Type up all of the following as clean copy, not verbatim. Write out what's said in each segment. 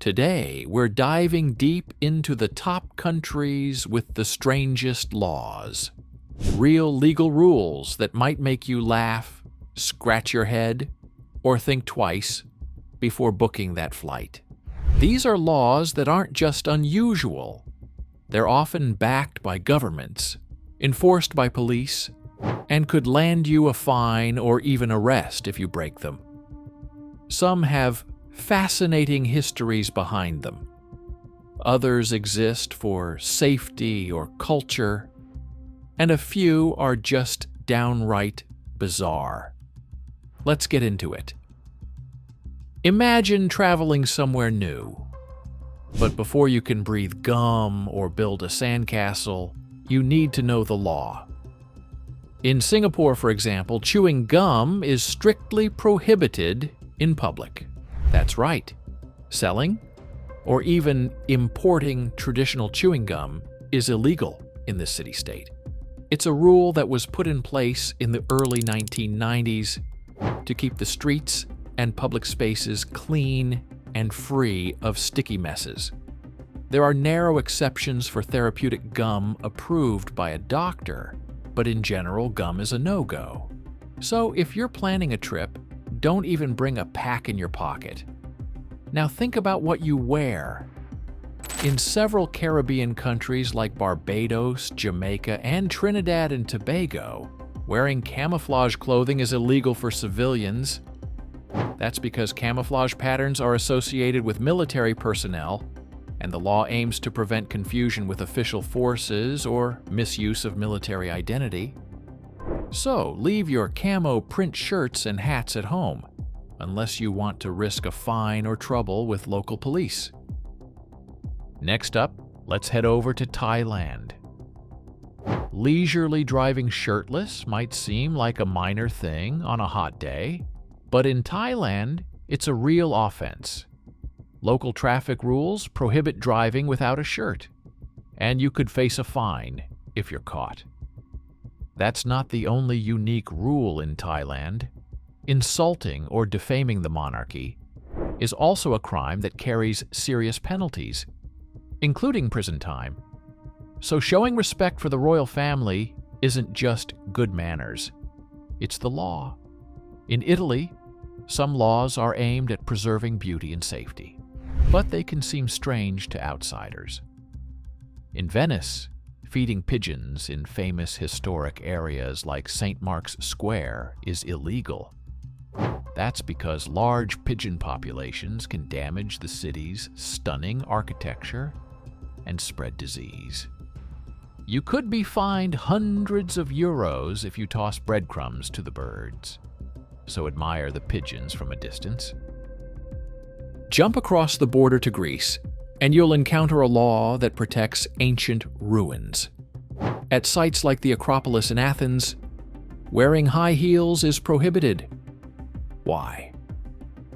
Today, we're diving deep into the top countries with the strangest laws. Real legal rules that might make you laugh, scratch your head, or think twice before booking that flight. These are laws that aren't just unusual. They're often backed by governments, enforced by police, and could land you a fine or even arrest if you break them. Some have fascinating histories behind them. Others exist for safety or culture, and a few are just downright bizarre. Let's get into it. Imagine traveling somewhere new, but before you can breathe gum or build a sandcastle, you need to know the law. In Singapore, for example, chewing gum is strictly prohibited in public. That's right. Selling or even importing traditional chewing gum is illegal in this city-state. It's a rule that was put in place in the early 1990s to keep the streets and public spaces clean and free of sticky messes. There are narrow exceptions for therapeutic gum approved by a doctor, but in general, gum is a no-go. So if you're planning a trip, don't even bring a pack in your pocket. Now think about what you wear. In several Caribbean countries like Barbados, Jamaica, and Trinidad and Tobago, wearing camouflage clothing is illegal for civilians. That's because camouflage patterns are associated with military personnel, and the law aims to prevent confusion with official forces or misuse of military identity. So, leave your camo print shirts and hats at home, unless you want to risk a fine or trouble with local police. Next up, let's head over to Thailand. Leisurely driving shirtless might seem like a minor thing on a hot day, but in Thailand, it's a real offense. Local traffic rules prohibit driving without a shirt, and you could face a fine if you're caught. That's not the only unique rule in Thailand. Insulting or defaming the monarchy is also a crime that carries serious penalties, including prison time. So showing respect for the royal family isn't just good manners, it's the law. In Italy, some laws are aimed at preserving beauty and safety, but they can seem strange to outsiders. In Venice, feeding pigeons in famous historic areas like St. Mark's Square is illegal. That's because large pigeon populations can damage the city's stunning architecture and spread disease. You could be fined hundreds of euros if you toss breadcrumbs to the birds, so admire the pigeons from a distance. Jump across the border to Greece, and you'll encounter a law that protects ancient ruins. At sites like the Acropolis in Athens, wearing high heels is prohibited. Why?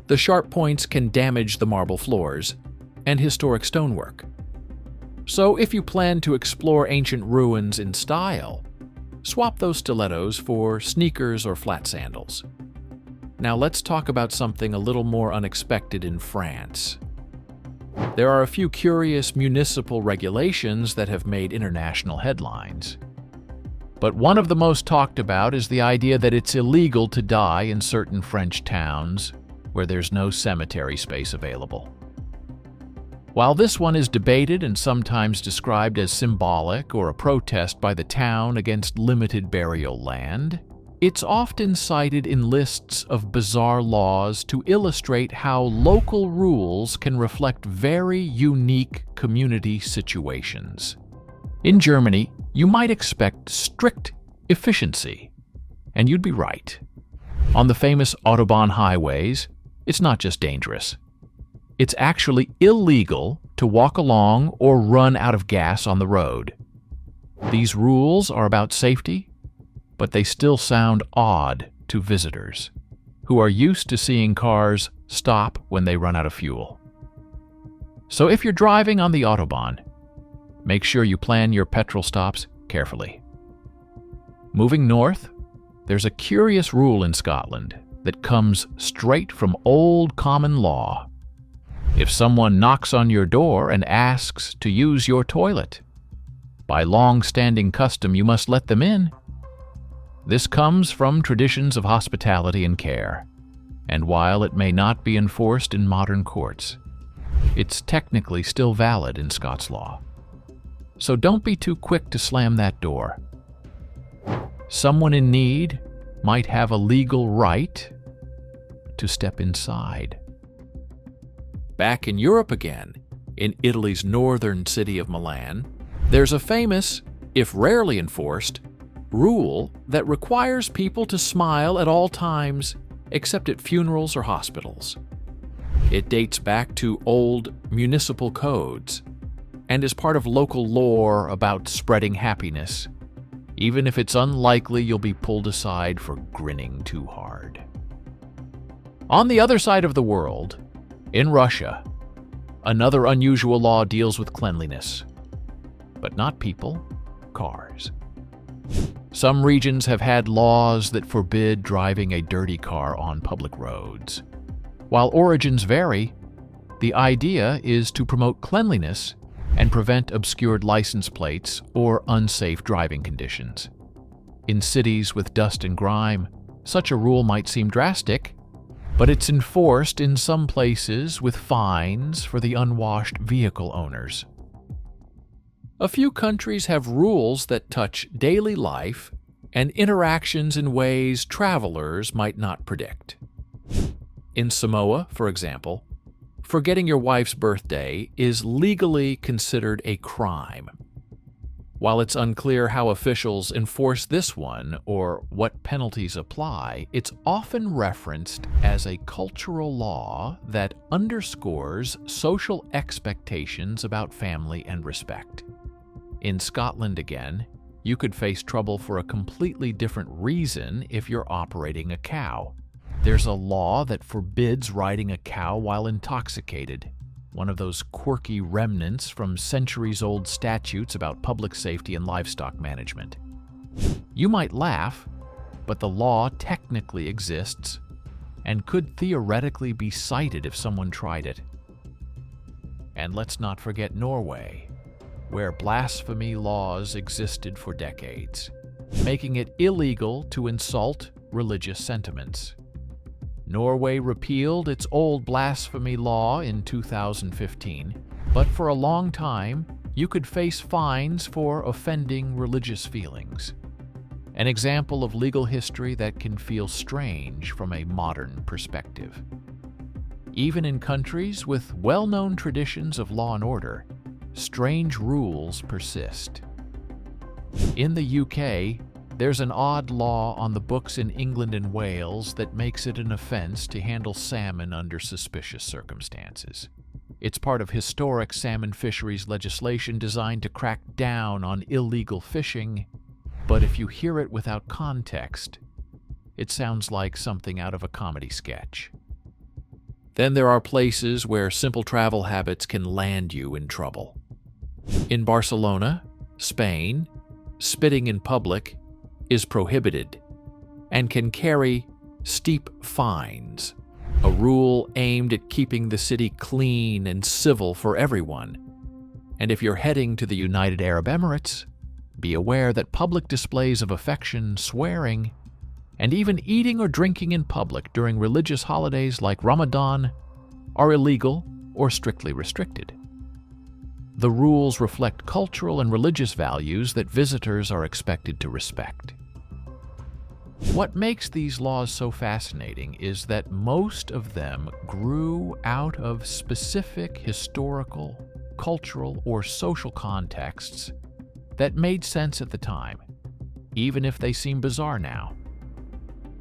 The sharp points can damage the marble floors and historic stonework. So if you plan to explore ancient ruins in style, swap those stilettos for sneakers or flat sandals. Now let's talk about something a little more unexpected in France. There are a few curious municipal regulations that have made international headlines. But one of the most talked about is the idea that it's illegal to die in certain French towns where there's no cemetery space available. While this one is debated and sometimes described as symbolic or a protest by the town against limited burial land, it's often cited in lists of bizarre laws to illustrate how local rules can reflect very unique community situations. In Germany, you might expect strict efficiency, and you'd be right. On the famous Autobahn highways, it's not just dangerous. It's actually illegal to walk along or run out of gas on the road. These rules are about safety, but they still sound odd to visitors who are used to seeing cars stop when they run out of fuel. So if you're driving on the Autobahn, make sure you plan your petrol stops carefully. Moving north, there's a curious rule in Scotland that comes straight from old common law. If someone knocks on your door and asks to use your toilet, by long-standing custom you must let them in. This comes from traditions of hospitality and care, and while it may not be enforced in modern courts, it's technically still valid in Scots law. So don't be too quick to slam that door. Someone in need might have a legal right to step inside. Back in Europe again, in Italy's northern city of Milan, there's a famous, if rarely enforced, rule that requires people to smile at all times except at funerals or hospitals. It dates back to old municipal codes and is part of local lore about spreading happiness, even if it's unlikely you'll be pulled aside for grinning too hard. On the other side of the world, in Russia, another unusual law deals with cleanliness, but not people, cars. Some regions have had laws that forbid driving a dirty car on public roads. While origins vary, the idea is to promote cleanliness and prevent obscured license plates or unsafe driving conditions. In cities with dust and grime, such a rule might seem drastic, but it's enforced in some places with fines for the unwashed vehicle owners. A few countries have rules that touch daily life and interactions in ways travelers might not predict. In Samoa, for example, forgetting your wife's birthday is legally considered a crime. While it's unclear how officials enforce this one or what penalties apply, it's often referenced as a cultural law that underscores social expectations about family and respect. In Scotland again, you could face trouble for a completely different reason if you're operating a cow. There's a law that forbids riding a cow while intoxicated, one of those quirky remnants from centuries-old statutes about public safety and livestock management. You might laugh, but the law technically exists and could theoretically be cited if someone tried it. And let's not forget Norway, where blasphemy laws existed for decades, making it illegal to insult religious sentiments. Norway repealed its old blasphemy law in 2015, but for a long time, you could face fines for offending religious feelings. An example of legal history that can feel strange from a modern perspective. Even in countries with well-known traditions of law and order, strange rules persist. In the UK, there's an odd law on the books in England and Wales that makes it an offense to handle salmon under suspicious circumstances. It's part of historic salmon fisheries legislation designed to crack down on illegal fishing, but if you hear it without context, it sounds like something out of a comedy sketch. Then there are places where simple travel habits can land you in trouble. In Barcelona, Spain, spitting in public is prohibited and can carry steep fines, a rule aimed at keeping the city clean and civil for everyone. And if you're heading to the United Arab Emirates, be aware that public displays of affection, swearing, and even eating or drinking in public during religious holidays like Ramadan are illegal or strictly restricted. The rules reflect cultural and religious values that visitors are expected to respect. What makes these laws so fascinating is that most of them grew out of specific historical, cultural, or social contexts that made sense at the time, even if they seem bizarre now.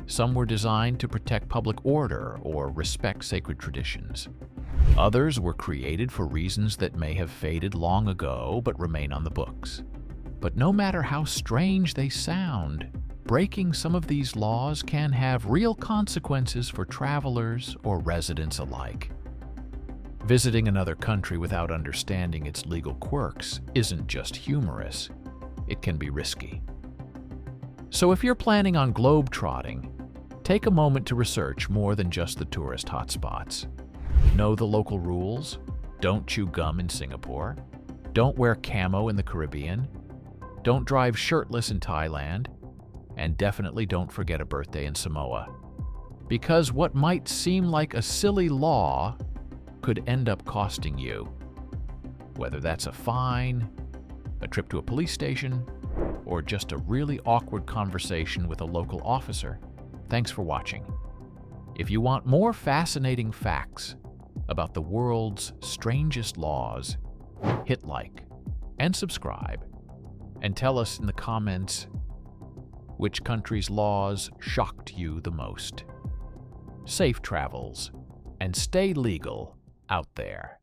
Some were designed to protect public order or respect sacred traditions. Others were created for reasons that may have faded long ago but remain on the books. But no matter how strange they sound, breaking some of these laws can have real consequences for travelers or residents alike. Visiting another country without understanding its legal quirks isn't just humorous, it can be risky. So if you're planning on globe-trotting, take a moment to research more than just the tourist hotspots. Know the local rules. Don't chew gum in Singapore. Don't wear camo in the Caribbean. Don't drive shirtless in Thailand. And definitely don't forget a birthday in Samoa. Because what might seem like a silly law could end up costing you. Whether that's a fine, a trip to a police station, or just a really awkward conversation with a local officer. Thanks for watching. If you want more fascinating facts about the world's strangest laws, hit like and subscribe, and tell us in the comments which country's laws shocked you the most. Safe travels, and stay legal out there.